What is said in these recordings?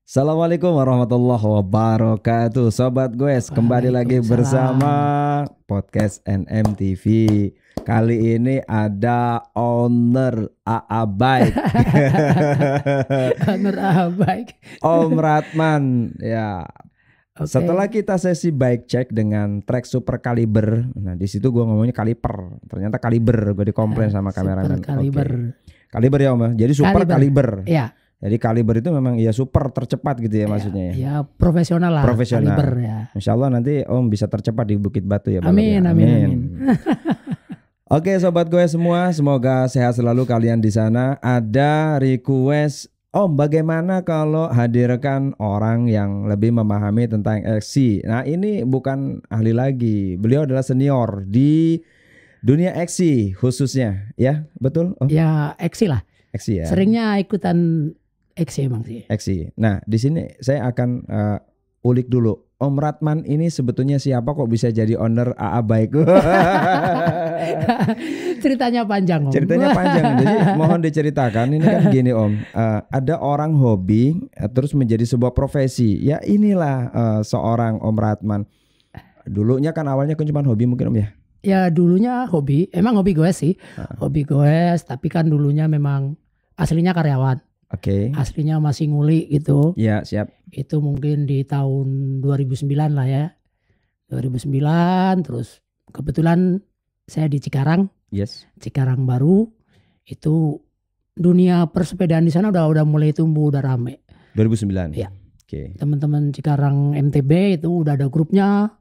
Assalamualaikum warahmatullahi wabarakatuh. Sobat Goes, kembali lagi bersama podcast NMTV. Kali ini ada owner AA Bike. Owner AA Bike. Om Ratman ya. Okay. Setelah kita sesi bike check dengan track super kaliber, nah di situ gue ngomongnya kaliper, ternyata kaliber, gue dikomplain sama kameramen. Kaliber. Okay. Kaliber ya Om, jadi super kaliber. Iya. Jadi kaliber itu memang ya super tercepat gitu ya maksudnya. Ya profesional lah. Profesional. Kaliber ya. Insya Allah nanti Om bisa tercepat di Bukit Batu ya. Amin, ya. amin. Oke sobat gue semua, semoga sehat selalu kalian di sana. Ada request, Om bagaimana kalau hadirkan orang yang lebih memahami tentang XC. Nah ini bukan ahli lagi, beliau adalah senior di dunia XC khususnya, ya betul Om? Ya XC lah. XC ya. Seringnya ikutan XC emang sih. XC. Nah di sini saya akan ulik dulu. Om Ratman ini sebetulnya siapa kok bisa jadi owner AA Bike? Ceritanya panjang Om. Ceritanya panjang, jadi mohon diceritakan. Ini kan gini Om, ada orang hobi terus menjadi sebuah profesi. Ya inilah seorang Om Ratman. Dulunya kan awalnya kan cuma hobi mungkin Om ya? Ya dulunya hobi, emang hobi gue sih. Hobi gue, tapi kan dulunya memang aslinya karyawan. Oke. Aslinya masih nguli gitu. Ya siap. Itu mungkin di tahun 2009 lah ya. 2009 terus kebetulan saya di Cikarang. Yes. Cikarang baru. Itu dunia persepedaan di sana udah mulai tumbuh, udah rame. 2009. Ya. Oke. Teman-teman Cikarang MTB itu udah ada grupnya.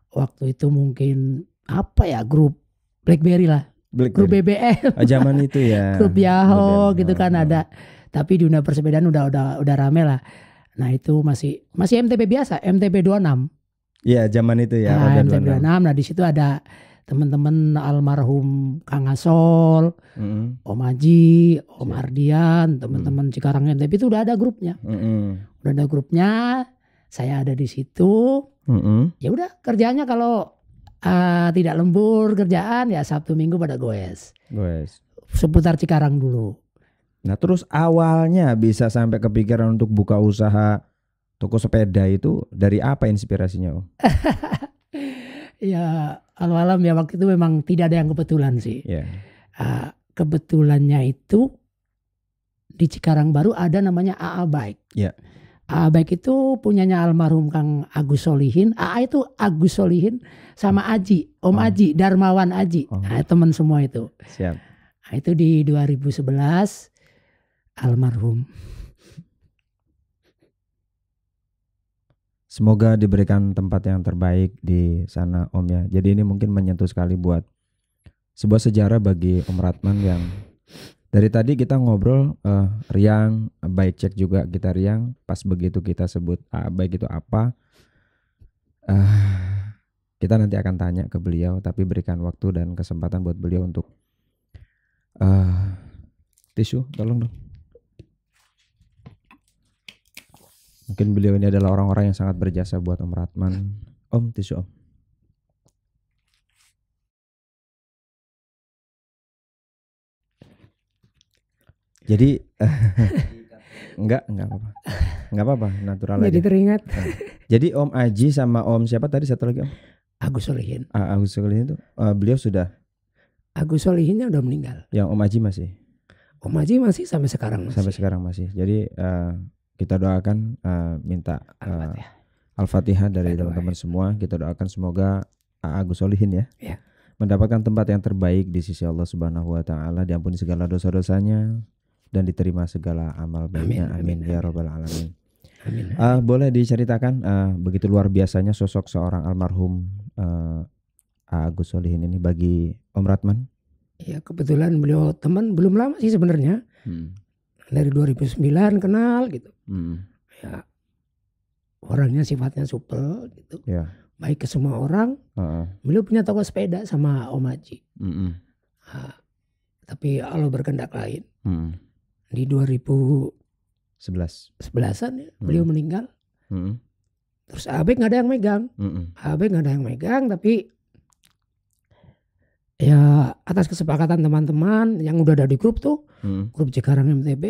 Waktu itu mungkin apa ya, grup BlackBerry lah. Grup BBM. Zaman itu ya. Grup Yahoo gitu kan ada. Tapi di dunia persepedaan udah rame lah. Nah itu masih MTB biasa, MTB 26. Iya zaman itu ya. Nah, MTB 26. Nah di situ ada teman-teman almarhum Kang Asol, Om Aji, Om Ardian, teman-teman Cikarang MTB itu udah ada grupnya. Udah ada grupnya. Saya ada di situ. Ya udah kerjanya kalau tidak lembur kerjaan ya Sabtu Minggu pada goes. Seputar Cikarang dulu. Nah terus awalnya bisa sampai kepikiran untuk buka usaha toko sepeda itu dari apa inspirasinya Om? Ya alam-alam ya waktu itu memang tidak ada yang kebetulan sih. Yeah. Kebetulannya itu di Cikarang baru ada namanya AA Bike. Yeah. AA Bike itu punyanya almarhum Kang Agus Solihin. AA itu Agus Solihin sama Aji, Om Aji, Darmawan Aji. Nah, teman semua itu. Siap. Nah, itu di 2011 almarhum. Semoga diberikan tempat yang terbaik di sana Om ya. Jadi ini mungkin menyentuh sekali buat sebuah sejarah bagi Om Ratman yang dari tadi kita ngobrol riang, bike check juga kita riang. Pas begitu kita sebut bike itu apa, kita nanti akan tanya ke beliau. Tapi berikan waktu dan kesempatan buat beliau untuk tisu, tolong dong. Mungkin beliau ini adalah orang-orang yang sangat berjasa buat Om Ratman. Om, tisu Om. Jadi enggak apa-apa. Enggak apa-apa, natural aja. Jadi teringat. Jadi Om Aji sama Om siapa tadi satu lagi Om? Agus Solihin. Agus Solihin itu beliau sudah. Agus Solihinnya udah meninggal. Yang Om Aji masih? Om Aji masih sampai sekarang masih. Sampai sekarang masih. Jadi kita doakan minta Al-Fatihah dari teman-teman semua. Kita doakan semoga Agus Solihin ya. Mendapatkan tempat yang terbaik di sisi Allah Subhanahu wa taala, diampuni segala dosa-dosanya dan diterima segala amal baiknya. Amin ya rabbal alamin. Boleh diceritakan begitu luar biasanya sosok seorang almarhum Agus Solihin ini bagi Om Ratman? Ya kebetulan beliau teman belum lama sih sebenarnya. Dari 2009 kenal gitu. Ya orangnya sifatnya supel gitu. Yeah. Baik ke semua orang. Beliau punya toko sepeda sama Om Aji. Tapi Allah berkehendak lain. Di 2011an ya, beliau meninggal. Terus Abek nggak ada yang megang. Abek nggak ada yang megang, tapi ya atas kesepakatan teman-teman yang udah ada di grup tuh, grup Cikarang MTB,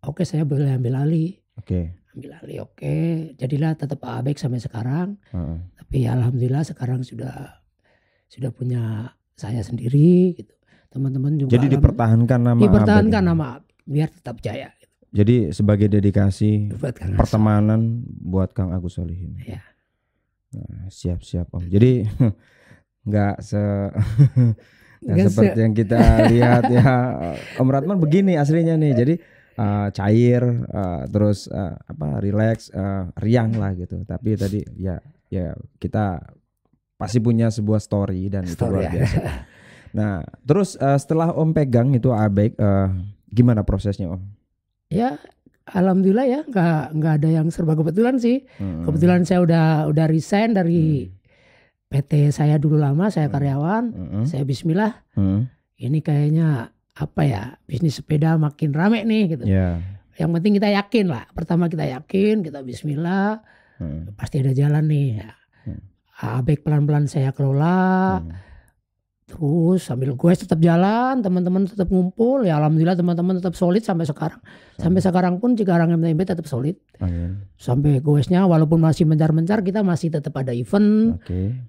oke saya boleh ambil alih. Ambil alih, jadilah tetap Abek sampai sekarang. Tapi alhamdulillah sekarang sudah punya saya sendiri gitu. Teman-teman juga. Jadi dipertahankan nama Abek biar tetap jaya. Gitu. Jadi sebagai dedikasi pertemanan buat Kang Agus Solihin. Ya. Nah, siap Om. Jadi nggak seperti yang kita lihat ya. Om Ratman begini aslinya nih. Jadi cair, terus relax, riang lah gitu. Tapi tadi ya kita pasti punya sebuah story dan itu luar biasa. Nah, terus setelah Om pegang itu Abek, gimana prosesnya Om? Ya, alhamdulillah ya, nggak ada yang serba kebetulan sih. Kebetulan saya udah resign dari PT saya dulu lama, saya karyawan, saya bismillah. Ini kayaknya bisnis sepeda makin rame nih gitu. Yang penting kita yakin lah. Pertama kita yakin, kita bismillah, pasti ada jalan nih. Abek pelan-pelan saya kelola. Terus sambil gue tetap jalan, teman-teman tetap ngumpul. Ya alhamdulillah teman-teman tetap solid sampai sekarang. Sampai sekarang pun Cikarang MTB tetap solid. Sampai goesnya walaupun masih mencar-mencar, kita masih tetap ada event.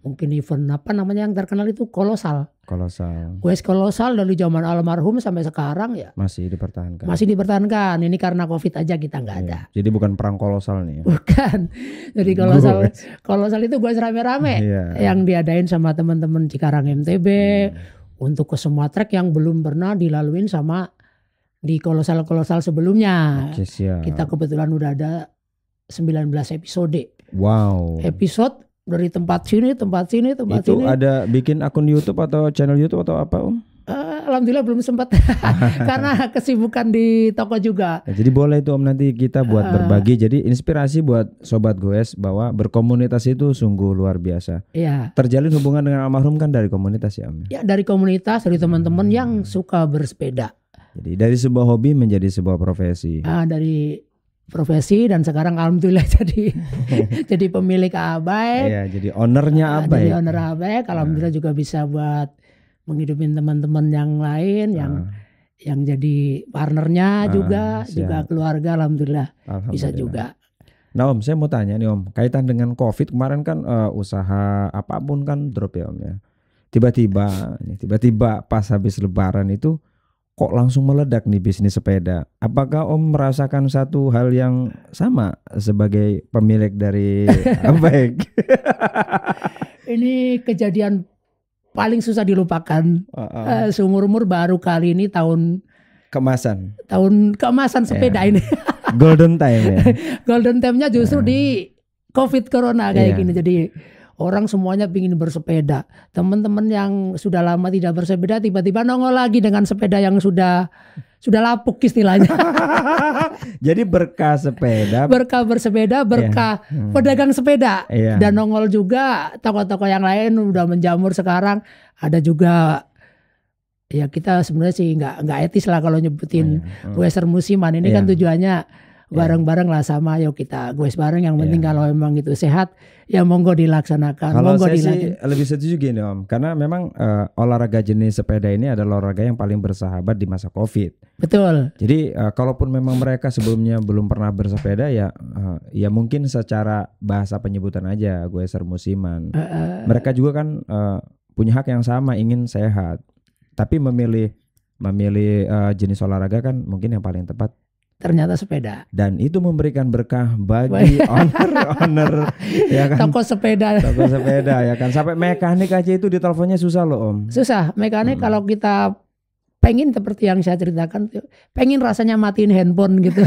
Mungkin event yang terkenal itu kolosal. Goes kolosal dari zaman almarhum sampai sekarang ya. Masih dipertahankan. Ini karena Covid aja kita nggak ada. Jadi bukan perang kolosal nih. Bukan. Jadi kolosal itu goes rame-rame yang diadain sama teman-teman Cikarang MTB untuk ke semua trek yang belum pernah dilaluin sama di kolosal sebelumnya. Kita kebetulan udah ada 19 episode. Wow. Episode dari tempat sini. Itu ada bikin akun YouTube atau channel YouTube atau apa Om? Alhamdulillah belum sempat karena kesibukan di toko juga. Jadi boleh itu Om nanti kita buat berbagi. Jadi inspirasi buat Sobat Goes bahwa berkomunitas itu sungguh luar biasa. Iya. Terjalin hubungan dengan almarhum kan dari komunitas ya Om? Ya dari komunitas, dari teman-teman yang suka bersepeda. Jadi dari sebuah hobi menjadi sebuah profesi. Dari profesi dan sekarang alhamdulillah jadi pemilik Abek. Iya, jadi ownernya Abek. Jadi owner Abek. Alhamdulillah juga bisa buat menghidupin teman-teman yang lain yang jadi partnernya juga keluarga alhamdulillah bisa juga. Nah Om, saya mau tanya nih Om, kaitan dengan Covid kemarin kan usaha apapun kan drop ya Om ya. Tiba-tiba pas habis Lebaran itu kok langsung meledak nih bisnis sepeda. Apakah Om merasakan satu hal yang sama sebagai pemilik dari Abek? Ini kejadian paling susah dilupakan. Seumur-umur baru kali ini tahun keemasan sepeda ini. Golden time ya. Golden time-nya justru di Covid Corona kayak gini. Jadi orang semuanya ingin bersepeda. Teman-teman yang sudah lama tidak bersepeda tiba-tiba nongol lagi dengan sepeda yang sudah lapuk istilahnya. Jadi berkah sepeda. Berkah bersepeda, berkah pedagang sepeda. Dan nongol juga toko-toko yang lain udah menjamur sekarang. Ada juga ya kita sebenarnya sih nggak etis lah kalau nyebutin goeser musiman. Ini kan tujuannya bareng-bareng lah sama yuk kita goes bareng, yang penting kalau emang itu sehat ya monggo dilaksanakan. Kalau saya sih lebih setuju gini Om, karena memang olahraga jenis sepeda ini adalah olahraga yang paling bersahabat di masa Covid. Betul. Jadi kalaupun memang mereka sebelumnya belum pernah bersepeda ya mungkin secara bahasa penyebutan aja goeser musiman. Mereka juga kan punya hak yang sama, ingin sehat. Tapi memilih jenis olahraga kan mungkin yang paling tepat ternyata sepeda. Dan itu memberikan berkah bagi owner ya kan. Toko sepeda ya kan. Sampai mekanik aja itu diteleponnya susah loh Om. Susah mekanik kalau kita pengen seperti yang saya ceritakan, pengen rasanya matiin handphone gitu.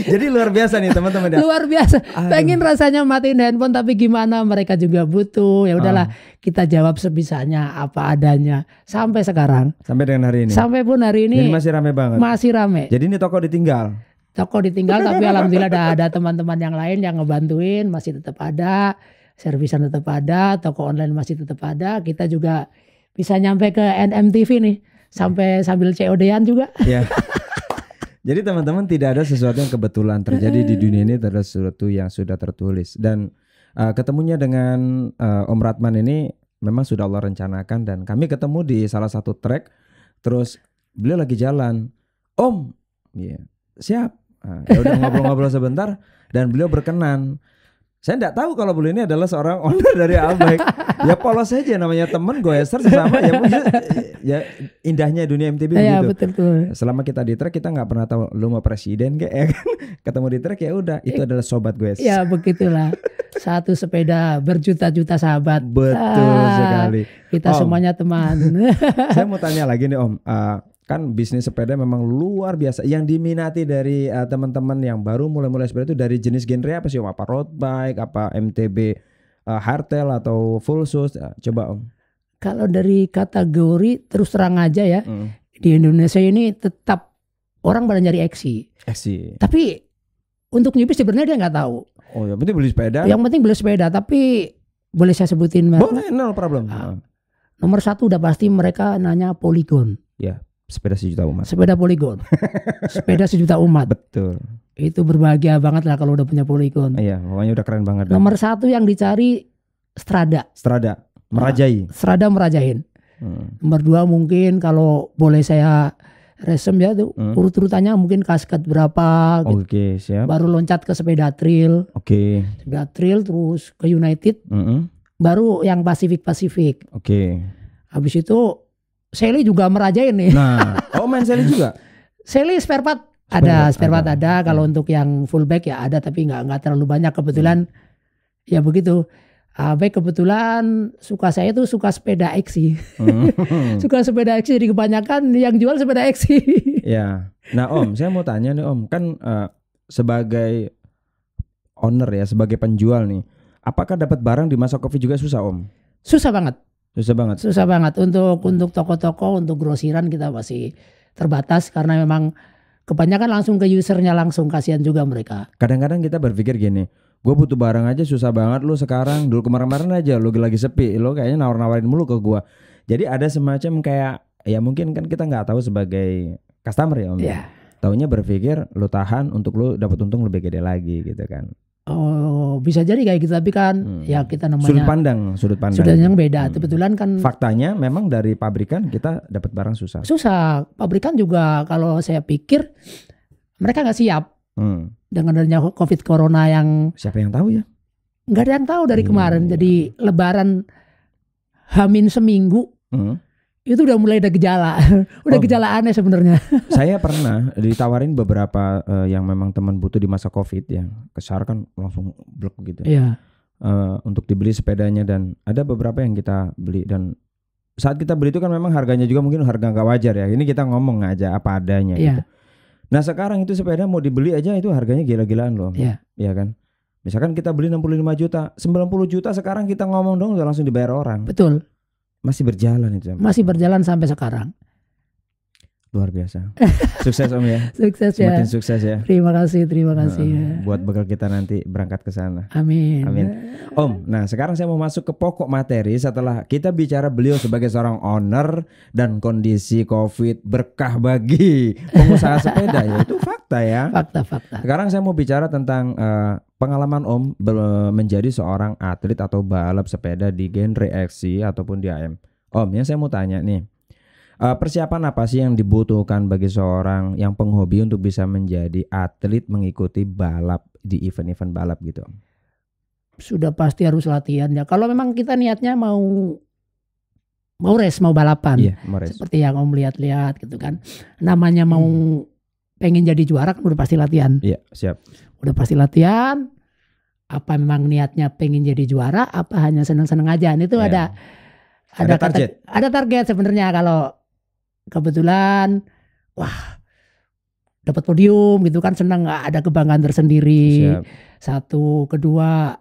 Jadi luar biasa nih teman-teman ya. Luar biasa. Pengen rasanya matiin handphone tapi gimana, mereka juga butuh. Ya udahlah kita jawab sebisanya apa adanya sampai sekarang. Sampai dengan hari ini. Sampai pun hari ini. Jadi masih rame banget. Masih rame. Jadi ini toko ditinggal. Tapi alhamdulillah ada teman-teman yang lain yang ngebantuin, masih tetap ada, servisan tetap ada, toko online masih tetap ada. Kita juga bisa nyampe ke NMTV nih, sampai sambil COD-an juga. Ya. Jadi teman-teman, tidak ada sesuatu yang kebetulan terjadi di dunia ini, ada sesuatu yang sudah tertulis. Dan ketemunya dengan Om Ratman ini memang sudah Allah rencanakan, dan kami ketemu di salah satu trek. Terus beliau lagi jalan, Om, siap. Ya udah ngobrol-ngobrol sebentar dan beliau berkenan. Saya enggak tahu kalau beliau ini adalah seorang owner dari Albike. Ya polos saja, namanya teman goeser sesama ya indahnya dunia MTB ya, begitu. Betul. Selama kita di trek kita nggak pernah tahu lu mau presiden kayak ya kan. Ketemu di trek ya udah itu adalah sobat goeser. Ya begitulah. Satu sepeda berjuta-juta sahabat. Betul sekali. Kita semuanya teman. Saya mau tanya lagi nih Om. Kan bisnis sepeda memang luar biasa. Yang diminati dari teman-teman yang baru mulai-mulai sepeda itu dari jenis genre apa sih Om? Apa road bike, apa MTB, hardtail atau full shoes? Coba Om. Kalau dari kategori terus terang aja ya, di Indonesia ini tetap orang pada nyari XC. Tapi untuk newbie sebenarnya dia nggak tahu. Oh yang penting beli sepeda. Yang penting beli sepeda. Tapi boleh saya sebutin? Boleh, no problem. Nomor satu udah pasti mereka nanya Polygon. Ya. Sepeda sejuta umat. Sepeda Polygon. Sepeda sejuta umat. Betul. Itu berbahagia banget lah kalau udah punya Polygon. Iya, pokoknya udah keren banget. Nomor satu yang dicari Strada. Merajai. Strada merajain. Nomor dua mungkin kalau boleh saya resum ya tuh urut-urutannya mungkin kasket berapa. Gitu. Oke, siap. Baru loncat ke sepeda trail. Sepeda trail terus ke United. Baru yang Pacific. Habis itu Sally juga merajain nih. Nah, main Sally juga? Sally spare part ada. Kalau untuk yang full bike ya ada, tapi nggak terlalu banyak kebetulan. Ya begitu. Baik kebetulan saya tuh suka sepeda XC. Suka sepeda XC, jadi kebanyakan yang jual sepeda XC. Ya. Nah Om, saya mau tanya nih Om, kan sebagai owner ya, sebagai penjual nih, apakah dapat barang di masa Covid juga susah Om? Susah banget. Untuk toko-toko, untuk grosiran kita masih terbatas karena memang kebanyakan langsung ke usernya langsung, kasihan juga mereka. Kadang-kadang kita berpikir gini, gue butuh barang aja susah banget lu sekarang, dulu kemarin-kemarin aja lu lagi sepi, lu kayaknya nawar-nawarin mulu ke gue. Jadi ada semacam kayak ya mungkin kan kita nggak tahu sebagai customer ya Om. Taunya berpikir lu tahan untuk lu dapat untung lebih gede lagi gitu kan. Oh bisa jadi kayak gitu, tapi kan ya kita namanya sudut pandang yang beda. Kebetulan kan faktanya memang dari pabrikan kita dapat barang susah. Pabrikan juga kalau saya pikir mereka nggak siap dengan adanya COVID Corona yang siapa yang tahu ya? Nggak ada yang tahu dari kemarin. Jadi Lebaran Hamin seminggu itu udah mulai ada gejala. Gejala aneh sebenarnya. Saya pernah ditawarin beberapa yang memang teman butuh di masa Covid ya. Kesar kan langsung blok gitu. Iya. Untuk dibeli sepedanya, dan ada beberapa yang kita beli, dan saat kita beli itu kan memang harganya juga mungkin harga nggak wajar ya. Ini kita ngomong aja apa adanya gitu. Nah sekarang itu sepeda mau dibeli aja itu harganya gila-gilaan loh. Iya kan. Misalkan kita beli 65 juta, 90 juta sekarang kita ngomong dong udah langsung dibayar orang. Betul. Masih berjalan itu. Masih berjalan sampai sekarang. Luar biasa. Sukses Om ya. Sukses ya. Semakin sukses ya. Terima kasih ya. Buat bekal kita nanti berangkat ke sana. Amin. Om, nah sekarang saya mau masuk ke pokok materi setelah kita bicara beliau sebagai seorang owner dan kondisi Covid berkah bagi pengusaha sepeda ya. Itu fakta ya. Fakta. Sekarang saya mau bicara tentang pengalaman Om menjadi seorang atlet atau balap sepeda di genre XC ataupun di AM. Om, yang saya mau tanya nih, persiapan apa sih yang dibutuhkan bagi seorang yang penghobi untuk bisa menjadi atlet mengikuti balap di event-event balap gitu Om? Sudah pasti harus latihan ya. Kalau memang kita niatnya mau race, mau balapan, mau race. Seperti yang Om lihat-lihat gitu kan. Namanya mau pengen jadi juara kan udah pasti latihan. Iya, siap. Udah pasti latihan. Apa memang niatnya pengen jadi juara, apa hanya seneng-seneng aja? Itu ada target. Ada target sebenarnya. Kalau kebetulan dapat podium gitu kan senang, ada kebanggaan tersendiri. Siap. Satu, kedua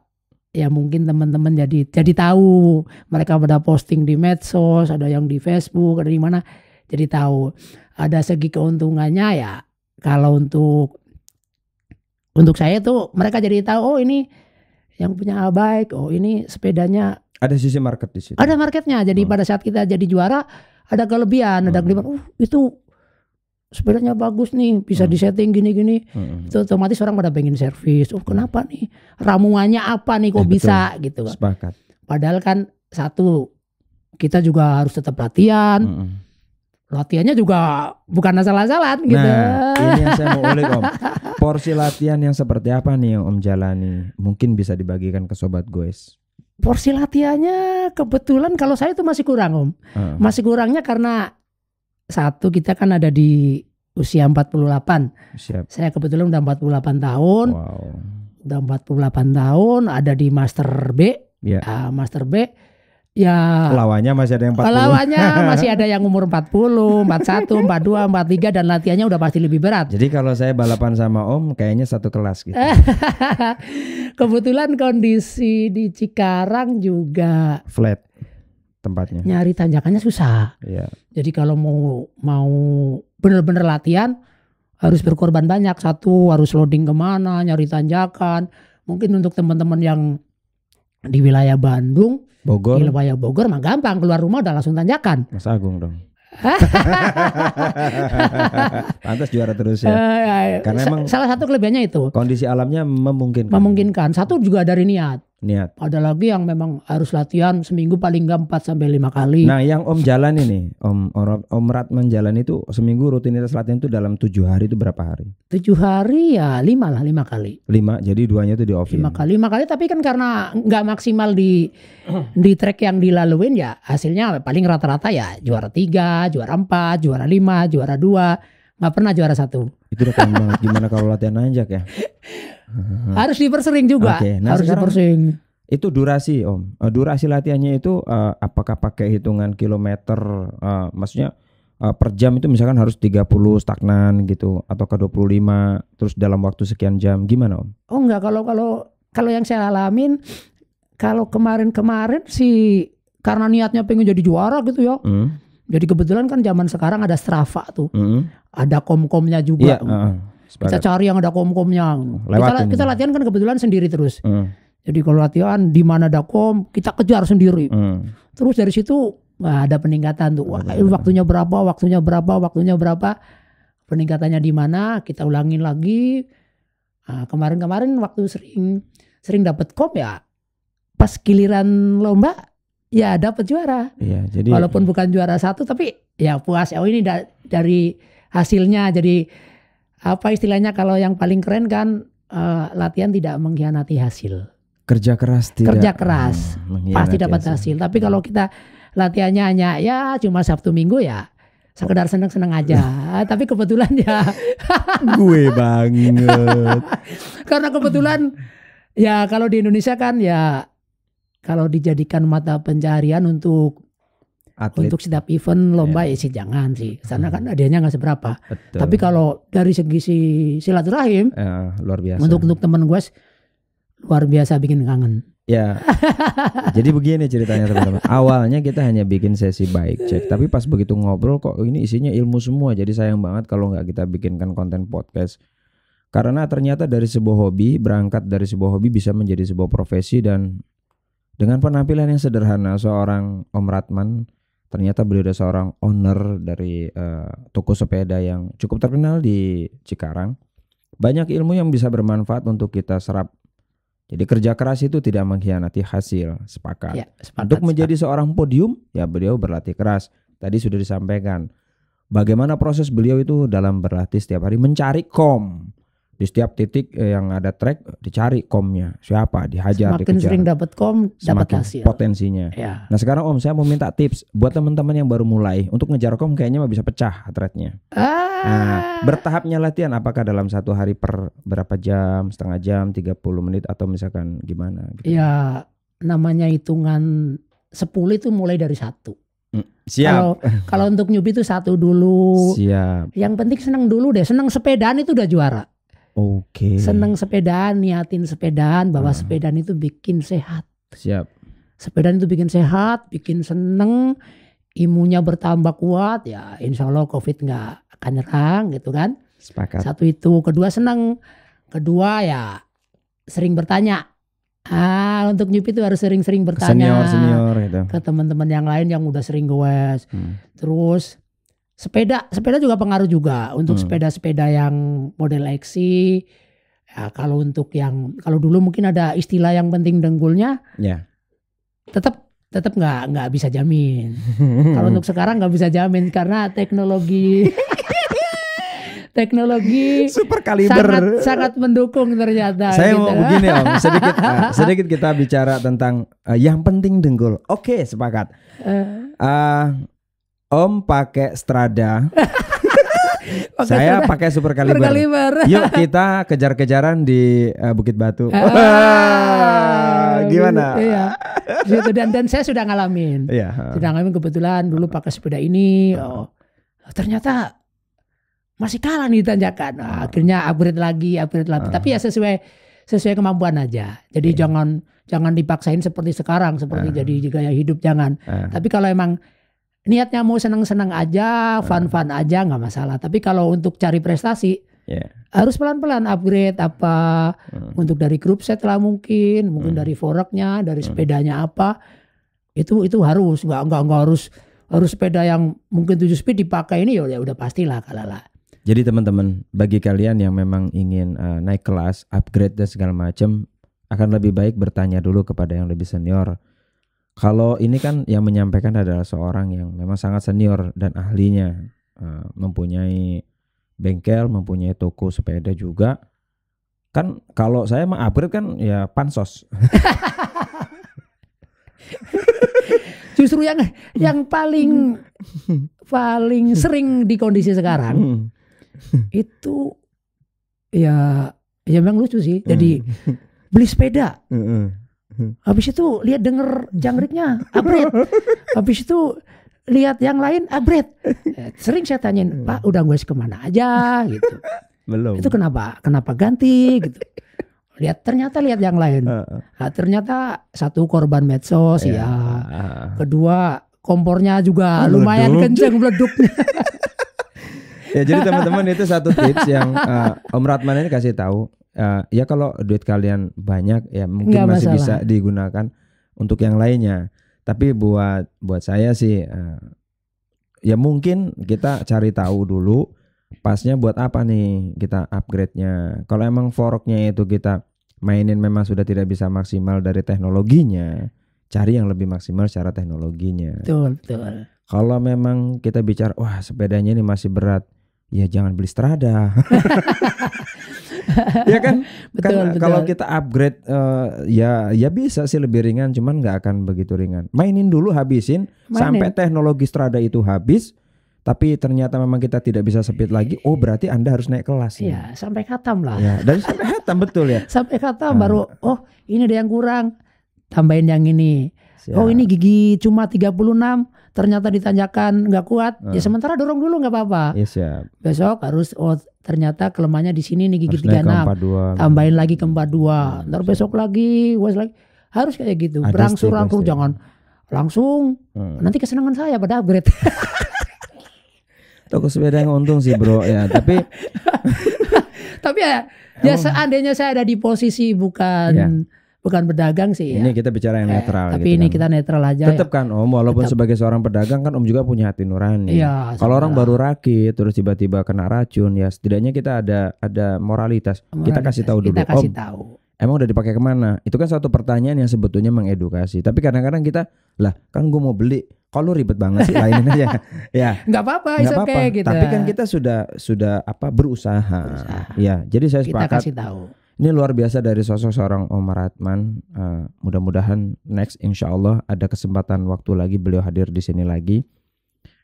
ya mungkin teman-teman jadi tahu, mereka pada posting di medsos, ada yang di Facebook, ada di mana, jadi tahu. Ada segi keuntungannya ya. Kalau untuk saya tuh mereka jadi tahu, oh ini yang punya Albike, oh ini sepedanya. Ada sisi market di situ. Ada marketnya. Jadi pada saat kita jadi juara ada kelebihan, ada kelebihan. Itu sepedanya bagus nih, bisa disetting gini-gini. Itu otomatis orang pada pengen servis. Oh kenapa nih? Ramuannya apa nih kok bisa gitu kan. Sepakat. Padahal kan satu, kita juga harus tetap latihan. Latihannya juga bukan asal-asalan gitu. Nah, ini yang saya mau ulik Om. Porsi latihan yang seperti apa nih yang Om jalani? Mungkin bisa dibagikan ke sobat goes. Porsi latihannya kebetulan kalau saya itu masih kurang Om. Masih kurangnya karena satu, kita kan ada di usia 48. Siap. Saya kebetulan udah 48 tahun. Wow. Udah 48 tahun ada di Master B. Yeah. Master B. Ya, lawannya masih ada yang 40. Lawannya masih ada yang umur 40, 41, 42, 43 dan latihannya udah pasti lebih berat. Jadi kalau saya balapan sama Om kayaknya satu kelas gitu. Kebetulan kondisi di Cikarang juga flat tempatnya. Nyari tanjakannya susah. Iya. Jadi kalau mau bener-bener latihan harus berkorban banyak. Satu, harus loading kemana, nyari tanjakan. Mungkin untuk teman-teman yang di wilayah Bandung, Bogor. Di wilayah Bogor mah gampang, keluar rumah udah langsung tanjakan. Mas Agung dong. Pantas juara terus ya. Karena emang salah satu kelebihannya itu. Kondisi alamnya memungkinkan. Memungkinkan. Satu juga dari niat. Ada lagi yang memang harus latihan seminggu paling enggak 4-5 kali. Nah, yang Om jalan ini, Om Ratman jalan itu seminggu rutinitas latihan itu dalam 7 hari itu berapa hari? 7 hari ya 5 kali. 5, jadi 2-nya itu di off. 5 kali tapi kan karena nggak maksimal di track yang dilaluin ya hasilnya paling rata-rata ya juara 3, juara 4, juara 5, juara 2. Nggak pernah juara 1. Itu udah keren banget. Gimana kalau latihan nanjak ya? Harus dipersering juga. Nah, harus dipersering. Itu durasi Om. Durasi latihannya itu apakah pakai hitungan kilometer? Maksudnya per jam itu misalkan harus 30 stagnan gitu atau ke 25 terus dalam waktu sekian jam gimana Om? Oh enggak, kalau yang saya alamin kalau kemarin sih karena niatnya pengen jadi juara gitu ya. Jadi kebetulan kan zaman sekarang ada Strava tuh. Ada kom-komnya juga. Kita cari yang ada kom-komnya. Kita latihan kan kebetulan sendiri terus. Jadi kalau latihan di mana ada kom, kita kejar sendiri. Terus dari situ ada peningkatan tuh. Wah, waktunya berapa? Peningkatannya di mana? Kita ulangin lagi. Nah, kemarin waktu sering dapat kom ya. Pas giliran lomba ya dapat juara. Iya, jadi walaupun bukan juara 1 tapi ya puas. Oh ini dari hasilnya. Jadi apa istilahnya kalau yang paling keren kan latihan tidak mengkhianati hasil. Kerja keras pasti dapat hasil. Tapi kalau kita latihannya hanya ya cuma Sabtu Minggu ya sekedar seneng-seneng aja. Tapi kebetulan ya gue banget. Karena kebetulan ya kalau di Indonesia kan ya kalau dijadikan mata pencaharian untuk atlet. Untuk setiap event lomba ya sih jangan sih. Karena kan hadiahnya nggak seberapa. Betul. Tapi kalau dari segi silaturahim luar biasa. Untuk teman gue luar biasa bikin kangen. Ya. Jadi begini ceritanya teman-teman. Awalnya kita hanya bikin sesi bike check, tapi pas begitu ngobrol kok ini isinya ilmu semua. Jadi sayang banget kalau nggak kita bikinkan konten podcast. Karena ternyata dari sebuah hobi, berangkat dari sebuah hobi bisa menjadi sebuah profesi. Dan dengan penampilan yang sederhana seorang Om Ratman, ternyata beliau adalah seorang owner dari toko sepeda yang cukup terkenal di Cikarang. Banyak ilmu yang bisa bermanfaat untuk kita serap. Jadi kerja keras itu tidak mengkhianati hasil, sepakat. Ya, untuk menjadi seorang podium, ya beliau berlatih keras. Tadi sudah disampaikan bagaimana proses beliau itu dalam berlatih setiap hari mencari kom. Di setiap titik yang ada track dicari komnya siapa, dihajar, semakin dikejar. Sering dapat kom dapat hasil potensinya ya. Nah sekarang Om saya mau minta tips buat teman-teman yang baru mulai untuk ngejar kom kayaknya mah bisa pecah threadnya. Nah, bertahapnya latihan apakah dalam satu hari per berapa jam, setengah jam, 30 menit atau misalkan gimana gitu. Ya namanya hitungan 10 itu mulai dari 1. Siap. Kalau untuk newbie itu 1 dulu. Siap. Yang penting senang dulu deh, senang sepedaan itu udah juara. Oke. Seneng sepedaan, niatin sepedaan, bahwa sepedaan itu bikin sehat. Siap. Sepedaan itu bikin sehat, bikin seneng, imunnya bertambah kuat, ya insya Allah COVID nggak akan nyerang gitu kan. Sepakat. Satu itu, kedua seneng, kedua ya sering bertanya. Untuk newbie itu harus sering-sering bertanya. Senior gitu. Ke teman-teman yang lain yang udah sering goes. Terus sepeda juga pengaruh juga untuk sepeda-sepeda yang model XC. Ya, kalau dulu mungkin ada istilah yang penting dengkulnya, ya. Tetap nggak bisa jamin. Kalau untuk sekarang nggak bisa jamin karena teknologi teknologi super kaliber sangat mendukung ternyata. Saya gitu. mau begini Om, sedikit kita bicara tentang yang penting dengkul. Oke, sepakat. Om pakai Strada. Saya pakai super kaliber. Yuk kita kejar-kejaran di Bukit Batu. Gimana? Iya. Gitu. Dan saya sudah ngalamin. Sudah ngalamin kebetulan dulu pakai sepeda ini. Ternyata masih kalah nih tanjakan. Akhirnya upgrade lagi. Tapi ya sesuai kemampuan aja. Jadi jangan dipaksain seperti sekarang, seperti jadi gaya hidup, jangan. Tapi kalau emang niatnya mau senang-senang aja, fun-fun aja, nggak masalah. Tapi kalau untuk cari prestasi, harus pelan-pelan upgrade apa. Untuk dari group set lah mungkin dari forknya, dari sepedanya apa. Itu harus nggak harus sepeda yang mungkin 7 speed dipakai ini ya udah pastilah kalah. Jadi teman-teman, bagi kalian yang memang ingin naik kelas, upgrade dan segala macam, akan lebih baik bertanya dulu kepada yang lebih senior. Kalau ini kan yang menyampaikan adalah seorang yang memang sangat senior dan ahlinya, mempunyai bengkel, mempunyai toko sepeda juga. Kan kalau saya mah upgrade kan ya pansos. Justru yang paling sering di kondisi sekarang itu ya memang lucu sih. Jadi beli sepeda, habis itu denger jangriknya upgrade, habis itu lihat yang lain upgrade. Sering saya tanyain, Pak udah gue kemana aja gitu. Belum. Itu kenapa ganti gitu. Ternyata lihat yang lain. Nah, ternyata satu korban medsos kedua kompornya juga lumayan kencang meleduknya. Ya jadi teman-teman itu satu tips yang Om Ratman ini kasih tahu. Ya kalau duit kalian banyak ya mungkin nggak masih masalah. bisa digunakan untuk yang lainnya. Tapi buat saya sih ya mungkin kita cari tahu dulu pasnya buat apa nih kita upgrade-nya. Kalau emang forknya itu kita mainin memang sudah tidak bisa maksimal dari teknologinya, cari yang lebih maksimal secara teknologinya. Betul. Kalau memang kita bicara wah sepedanya ini masih berat, ya jangan beli Strada. Ya kan? Betul. Kalau kita upgrade ya bisa sih lebih ringan, cuman nggak akan begitu ringan. Mainin dulu, habisin sampai teknologi Strada itu habis. Tapi ternyata memang kita tidak bisa speed lagi. Oh berarti Anda harus naik kelas. Iya sampai khatam lah. Ya, dan sampai khatam betul ya. Sampai khatam baru ini ada yang kurang, tambahin yang ini. Siap. Oh ini gigi cuma 36, ternyata ditanjakan nggak kuat. Ya sementara dorong dulu nggak apa-apa. Ya, siap. Besok harus ternyata kelemahannya di sini nih gigi 36. Tambahin lagi ke 42. Ntar besok lagi, harus kayak gitu. Berangsur-angsur, jangan langsung. Nanti kesenangan saya pada upgrade. Toko sepeda yang untung sih bro ya, tapi ya seandainya saya ada di posisi bukan pedagang sih. Ini kita bicara yang netral. Tapi gitu ini kita netral aja. Tetap kan Om, walaupun sebagai seorang pedagang kan Om juga punya hati nurani. Iya, kalau orang baru rakit terus tiba-tiba kena racun ya setidaknya kita ada moralitas. Kita kasih tahu dulu. Om, emang udah dipakai kemana? Itu kan suatu pertanyaan yang sebetulnya mengedukasi. Tapi kadang-kadang kita kan gue mau beli. Kalau ribet banget sih lainin aja. Ya. Nggak apa-apa, okay, gitu. Tapi kan kita sudah berusaha. Ya, jadi saya sepakat. Kita kasih tahu. Ini luar biasa dari sosok seorang Om Ratman. Mudah-mudahan next insya Allah ada kesempatan waktu lagi beliau hadir di sini lagi.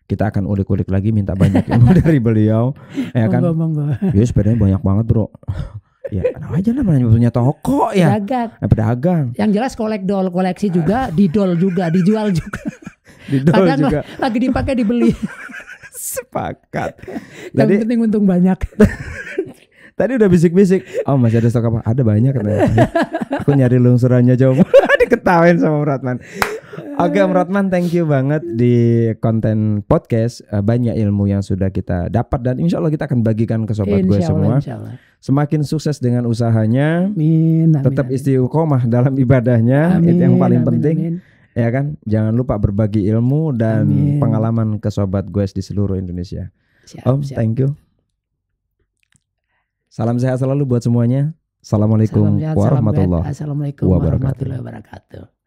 Kita akan ulik-ulik lagi, minta banyak ilmu dari beliau. Ya kan? Monggo. Ya sepedanya banyak banget bro. Ya kenapa aja namanya punya toko ya. Pedagang. Yang jelas koleksi juga, didol juga, dijual juga. Kadang juga. Lagi dipakai dibeli. Sepakat. Yang penting untung banyak. Tadi udah bisik-bisik. Oh masih ada stok apa? Ada banyak katanya. Aku nyari lungsurannya jauh. Diketawain sama Om Ratman. Oke Om Ratman, thank you banget di konten podcast. Banyak ilmu yang sudah kita dapat dan insya Allah kita akan bagikan ke sobat gue semua. Semakin sukses dengan usahanya. Amin. Tetap istiqomah dalam ibadahnya. Itu yang paling penting. Ya kan, jangan lupa berbagi ilmu dan pengalaman ke sobat gue di seluruh Indonesia. Om, thank you. Salam sehat selalu buat semuanya. Assalamualaikum warahmatullahi wabarakatuh.